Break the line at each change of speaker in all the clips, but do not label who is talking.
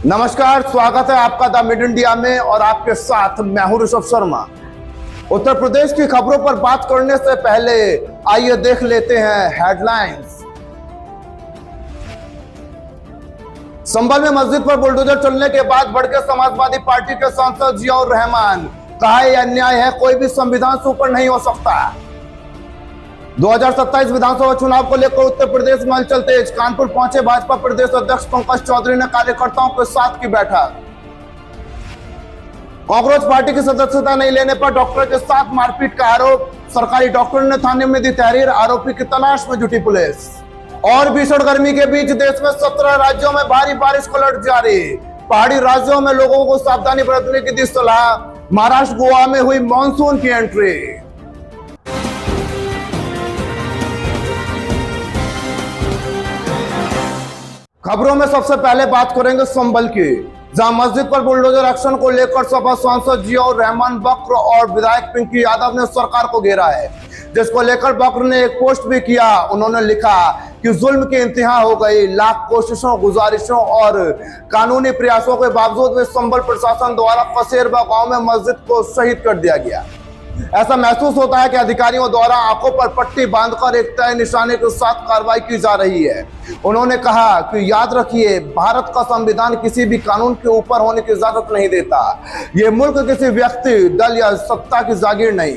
नमस्कार, स्वागत है आपका द मिड इंडिया में और आपके साथ मैं हूं ऋषभ शर्मा। उत्तर प्रदेश की खबरों पर बात करने से पहले आइए देख लेते हैं हेडलाइंस। संभल में मस्जिद पर बुलडोजर चलने के बाद भड़के समाजवादी पार्टी के सांसद जियाउर रहमान। कहा यह अन्याय है, कोई भी संविधान से ऊपर नहीं हो सकता। 2027 विधानसभा चुनाव को लेकर उत्तर प्रदेश में हलचल तेज। कानपुर पहुंचे भाजपा प्रदेश अध्यक्ष पंकज चौधरी ने कार्यकर्ताओं के साथ की बैठक। कांग्रेस पार्टी की सदस्यता नहीं लेने पर डॉक्टर के साथ मारपीट का आरोप। सरकारी डॉक्टर ने थाने में दी तहरीर, आरोपी की तलाश में जुटी पुलिस। और भीषण गर्मी के बीच देश में 17 राज्यों में भारी बारिश का अलर्ट जारी। पहाड़ी राज्यों में लोगों को सावधानी बरतने की दी सलाह। महाराष्ट्र गोवा में हुई मानसून की एंट्री। खबरों में सबसे पहले बात करेंगे संभल की, जहां मस्जिद पर बुलडोजर एक्शन को लेकर सपा सांसद जियाउर रहमान बकर और विधायक पिंकी यादव ने सरकार को घेरा है, जिसको लेकर बकर ने एक पोस्ट भी किया। उन्होंने लिखा कि जुल्म की इंतहा हो गई। लाख कोशिशों, गुजारिशों और कानूनी प्रयासों के बावजूद भी संभल प्रशासन द्वारा कसेरबा गांव में मस्जिद को शहीद कर दिया गया। ऐसा महसूस होता है कि अधिकारियों द्वारा आंखों पर पट्टी बांधकर एक तय निशाने के साथ कार्रवाई की जा रही है। उन्होंने कहा कि याद रखिए, भारत का संविधान किसी भी कानून के ऊपर होने की इजाजत नहीं देता। ये मुल्क किसी व्यक्ति, दल या सत्ता की जागीर नहीं।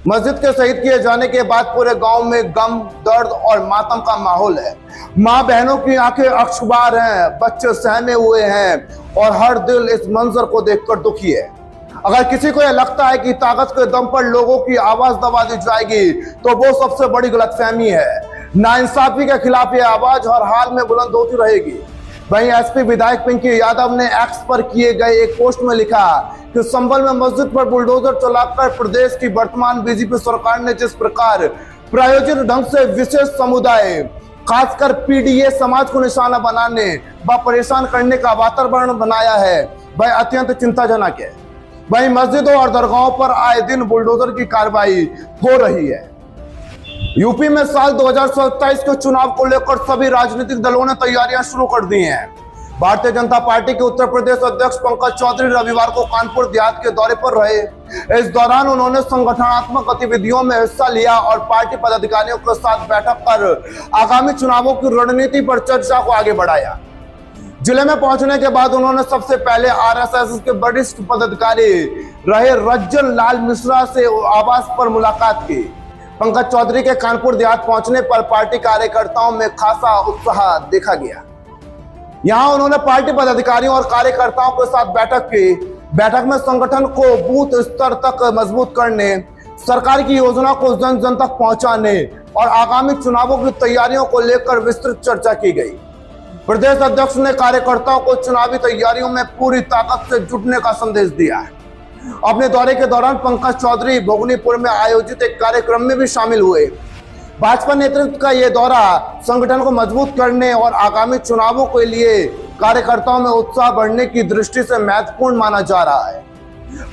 मस्जिद के शहीद किए जाने के बाद पूरे गांव में गम, दर्द और मातम का माहौल है। माँ बहनों की आंखें अश्कबार हैं, बच्चे सहमे हुए हैं और हर दिल इस मंजर को देखकर दुखी है। अगर किसी को यह लगता है कि ताकत के दम पर लोगों की आवाज दबा दी जाएगी तो वो सबसे बड़ी गलतफहमी है। नाइंसाफी के खिलाफ यह आवाज हर हाल में बुलंद होती रहेगी। वहीं एसपी विधायक पिंकी यादव ने एक्स पर किए गए एक पोस्ट में लिखा कि संभल में मस्जिद पर बुलडोजर चलाकर प्रदेश की वर्तमान बीजेपी सरकार ने जिस प्रकार प्रायोजित ढंग से विशेष समुदाय, खासकर पीडीए समाज को निशाना बनाने व परेशान करने का वातावरण बनाया है, वह अत्यंत चिंताजनक है। वहीं मस्जिदों और दरगाहों पर आए दिन बुलडोजर की कार्रवाई हो रही है। यूपी में साल 2027 के चुनाव को लेकर सभी राजनीतिक दलों ने तैयारियां शुरू कर दी हैं। भारतीय जनता पार्टी के उत्तर प्रदेश अध्यक्ष पंकज चौधरी रविवार को कानपुर देहात के दौरे पर रहे। इस दौरान उन्होंने संगठनात्मक गतिविधियों में हिस्सा लिया और पार्टी पदाधिकारियों के साथ बैठक कर आगामी चुनावों की रणनीति पर चर्चा को आगे बढ़ाया। जिले में पहुंचने के बाद उन्होंने सबसे पहले आरएसएस के वरिष्ठ पदाधिकारी रहे रज्जन लाल मिश्रा से आवास पर मुलाकात की। पंकज चौधरी के कानपुर देहात पहुंचने पर पार्टी कार्यकर्ताओं में खासा उत्साह देखा गया। यहां उन्होंने पार्टी पदाधिकारियों और कार्यकर्ताओं के साथ बैठक की। बैठक में संगठन को बूथ स्तर तक मजबूत करने, सरकार की योजना को जन जन तक पहुंचाने और आगामी चुनावों की तैयारियों को लेकर विस्तृत चर्चा की गई। प्रदेश अध्यक्ष ने कार्यकर्ताओं को चुनावी तैयारियों में पूरी ताकत से जुटने का संदेश दिया है। अपने दौरे के दौरान पंकज चौधरी भोगनीपुर में आयोजित एक कार्यक्रम में भी शामिल हुए। भाजपा नेतृत्व का यह दौरा संगठन को मजबूत करने और आगामी चुनावों के लिए कार्यकर्ताओं में उत्साह बढ़ने की दृष्टि से महत्वपूर्ण माना जा रहा है।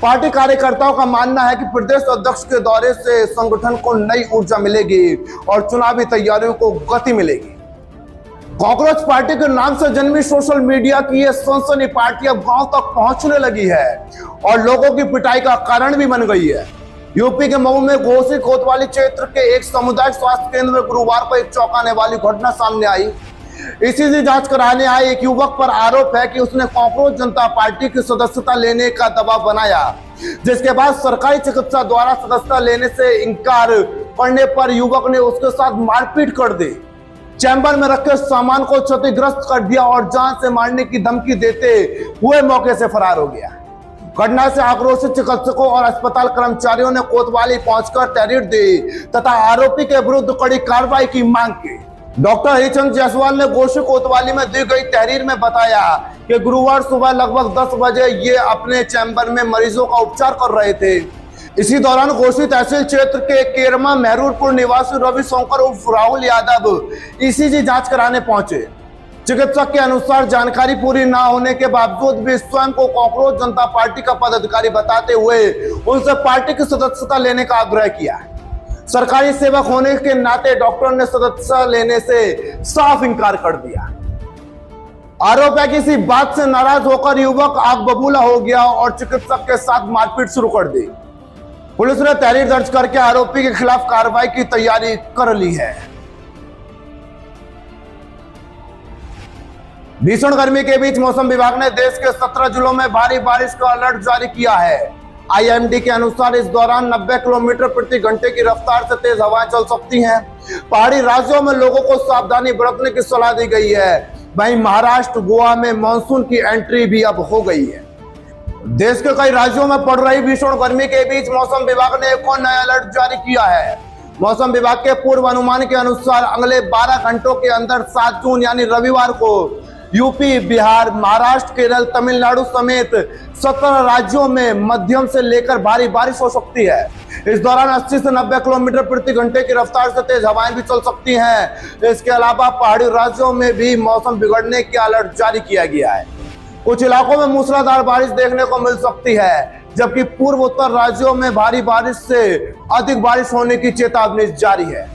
पार्टी कार्यकर्ताओं का मानना है कि प्रदेश अध्यक्ष के दौरे से संगठन को नई ऊर्जा मिलेगी और चुनावी तैयारियों को गति मिलेगी। कांग्रेस पार्टी के नाम से जन्मी सोशल मीडिया की यह सनसनी पार्टी अब गांव तक पहुंचने लगी है और लोगों की पिटाई का कारण भी बन गई है। यूपी के मऊ में घोसी कोतवाली क्षेत्र के एक सामुदायिक स्वास्थ्य केंद्र में गुरुवार को एक चौंकाने वाली घटना सामने आई। ईसीजी जांच कराने आए एक युवक पर आरोप है कि उसने कांग्रेस जनता पार्टी की सदस्यता लेने का दबाव बनाया, जिसके बाद सरकारी चिकित्सा द्वारा सदस्यता लेने से इनकार करने पर युवक ने उसके साथ मारपीट कर दी, चैम्बर में रखे सामान को क्षतिग्रस्त कर दिया और जान से मारने की धमकी देते हुए मौके से फरार हो गया। घटना से आक्रोशित चिकित्सकों और अस्पताल कर्मचारियों ने कोतवाली पहुंचकर तहरीर दी तथा आरोपी के विरुद्ध कड़ी कार्रवाई की मांग की। डॉक्टर हरिचंद जायसवाल ने घोसी कोतवाली में दी गई तहरीर में बताया कि गुरुवार सुबह लगभग 10 बजे ये अपने चैम्बर में मरीजों का उपचार कर रहे थे। इसी दौरान घोसी तहसील क्षेत्र के केरमा मेहरूरपुर निवासी रवि शंकर उर्फ राहुल यादव ईसीजी जांच कराने पहुंचे। चिकित्सक के अनुसार जानकारी पूरी न होने के बावजूद भी स्वयं को कांग्रेस जनता पार्टी का पदाधिकारी बताते हुए उनसे पार्टी की सदस्यता लेने का आग्रह किया। सरकारी सेवक होने के नाते डॉक्टर ने सदस्यता लेने से साफ इंकार कर दिया। आरोप है कि इसी बात से नाराज होकर युवक आग बबूला हो गया और चिकित्सक के साथ मारपीट शुरू कर दी। पुलिस ने तहरीर दर्ज करके आरोपी के खिलाफ कार्रवाई की तैयारी कर ली है। भीषण गर्मी के बीच मौसम विभाग ने देश के 17 जिलों में भारी बारिश का अलर्ट जारी किया है। आईएमडी के अनुसार इस दौरान 90 किलोमीटर प्रति घंटे की रफ्तार से तेज हवाएं चल सकती हैं। पहाड़ी राज्यों में लोगों को सावधानी बरतने की सलाह दी गई है। वहीं महाराष्ट्र, गोवा में मानसून की एंट्री भी अब हो गई है। देश के कई राज्यों में पड़ रही भीषण गर्मी के बीच मौसम विभाग ने एक और नया अलर्ट जारी किया है। मौसम विभाग के पूर्व अनुमान के अनुसार अगले 12 घंटों के अंदर 7 जून यानी रविवार को यूपी, बिहार, महाराष्ट्र, केरल, तमिलनाडु समेत 17 राज्यों में मध्यम से लेकर भारी बारिश हो सकती है। इस दौरान 80 से 90 किलोमीटर प्रति घंटे की रफ्तार से तेज हवाएं भी चल सकती हैं। इसके अलावा पहाड़ी राज्यों में भी मौसम बिगड़ने का अलर्ट जारी किया गया है। कुछ इलाकों में मूसलाधार बारिश देखने को मिल सकती है, जबकि पूर्व उत्तर राज्यों में भारी बारिश से अधिक बारिश होने की चेतावनी जारी है।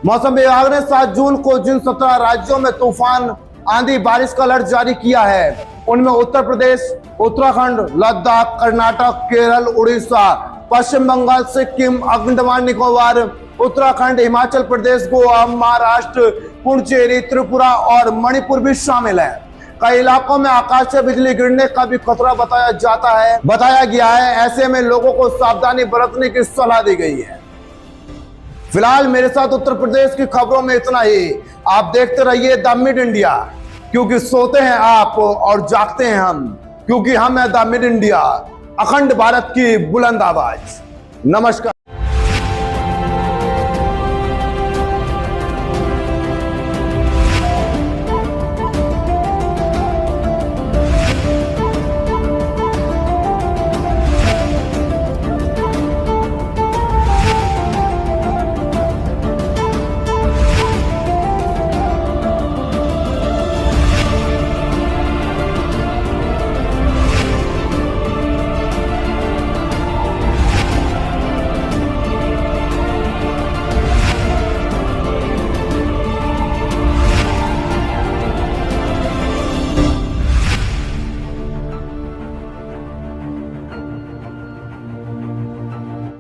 मौसम विभाग ने 7 जून को जिन 17 राज्यों में तूफान, आंधी, बारिश का अलर्ट जारी किया है उनमें उत्तर प्रदेश, उत्तराखंड, लद्दाख, कर्नाटक, केरल, उड़ीसा, पश्चिम बंगाल, सिक्किम, अंडमान निकोबार, उत्तराखंड, हिमाचल प्रदेश, गोवा, महाराष्ट्र, पुडुचेरी, त्रिपुरा और मणिपुर भी शामिल है। कई इलाकों में आकाश से बिजली गिरने का भी खतरा बताया गया है। ऐसे में लोगों को सावधानी बरतने की सलाह दी गई है। फिलहाल मेरे साथ उत्तर प्रदेश की खबरों में इतना ही। आप देखते रहिए द मिड इंडिया, क्योंकि सोते हैं आप और जागते हैं हम, क्योंकि हम है द मिड इंडिया, अखंड भारत की बुलंद आवाज। नमस्कार।